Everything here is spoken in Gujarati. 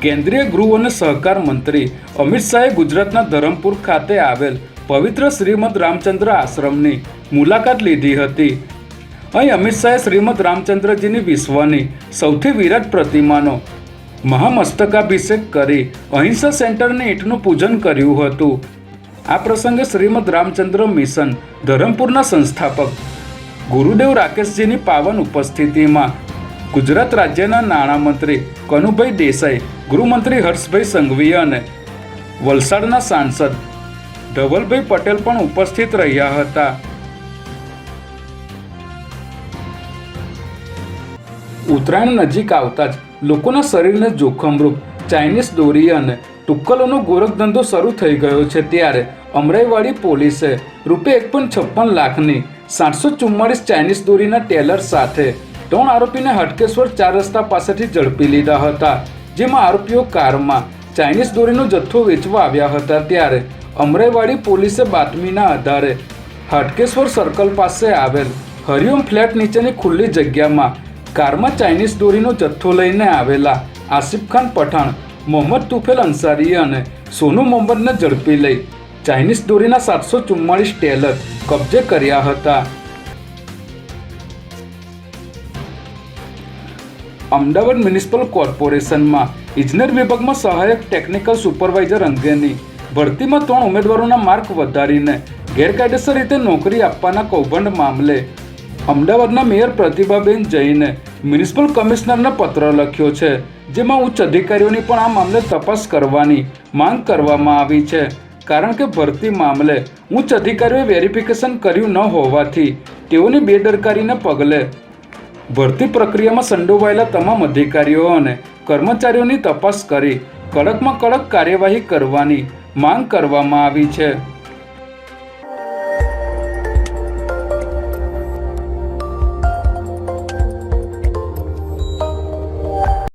કેન્દ્રીય ગૃહ અને સહકાર મંત્રી અમિત શાહે ગુજરાતના ધરમપુર ખાતે આવેલ પવિત્ર શ્રીમદ રામચંદ્ર આશ્રમની મુલાકાત લીધી હતી. અહીં અમિત શાહે શ્રીમદ રામચંદ્રજીની વિશ્વની સૌથી વિરાટ પ્રતિમાનો મહામસ્તકાભિષેક કરી અહિંસા સેન્ટરની ઈંટનું પૂજન કર્યું હતું. આ પ્રસંગે શ્રીમદ રામચંદ્ર મિશન ધરમપુરના સંસ્થાપક ગુરુદેવ રાકેશજીની પાવન ઉપસ્થિતિમાં ગુજરાત રાજ્યના નાણામંત્રી કનુભાઈ દેસાઈ, ગૃહમંત્રી હર્ષભાઈ સંઘવી અને વલસાડના સાંસદ ધવલભાઈ પટેલ પણ ઉપસ્થિત રહ્યા હતા. ઉત્તરાયણ નજીક આવતા જ લોકોના શરીરને જોખમરૂપ ચાઇનીઝ દોરી અને ટુક્કલોનો ગોરખધંધો શરૂ થઈ ગયો છે. ત્યારે અમરાઈવાડી પોલીસે ₹1.56 લાખની 744 ચાઇનીઝ દોરીના ટેલર સાથે 3 આરોપીને હાટકેશ્વર 4 રસ્તા પાસેથી ઝડપી લીધા હતા. જેમાં આરોપીઓ કારમાં ચાઇનીઝ દોરીનો જથ્થો વેચવા આવ્યા હતા. ત્યારે અમરાઈવાડી પોલીસે બાતમીના આધારે હાટકેશ્વર સર્કલ પાસે આવેલ હરિઓમ ફ્લેટ નીચેની ખુલ્લી જગ્યામાં કારમાં ચાઇનીઝ દોરીનો જથ્થો લઈને આવેલા આસિફ ખાન પઠાણ, મોહમ્મદ તુફેલ અંસારી અને સોનુ મોહમ્મદને ઝડપી લઈ ચાઇનીઝ દોરીના 744 ટેલર કબજે કર્યા હતા. અમદાવાદ મ્યુનિસિપલ કોર્પોરેશનમાં ઇજનેર વિભાગમાં સહાયક ટેકનિકલ સુપરવાઇઝર અંગેની ભરતીમાં 3 ઉમેદવારોના માર્ક વધારીને ગેરકાયદેસર રીતે નોકરી આપવાના કૌભાંડ મામલે અમદાવાદના મેયર પ્રતિભાબેન જૈને મ્યુનિસિપલ કમિશનરને પત્ર લખ્યો છે. જેમાં ઉચ્ચ અધિકારીઓની પણ આ મામલે તપાસ કરવાની માંગ કરવામાં આવી છે. કારણ કે ભરતી મામલે ઉચ્ચ અધિકારીઓએ વેરિફિકેશન કર્યું ન હોવાથી તેઓની બેદરકારીને પગલે ભરતી પ્રક્રિયામાં સંડોવાયેલા તમામ અધિકારીઓ અને કર્મચારીઓની તપાસ કરી કડકમાં કડક કાર્યવાહી કરવાની માંગ કરવામાં આવી છે.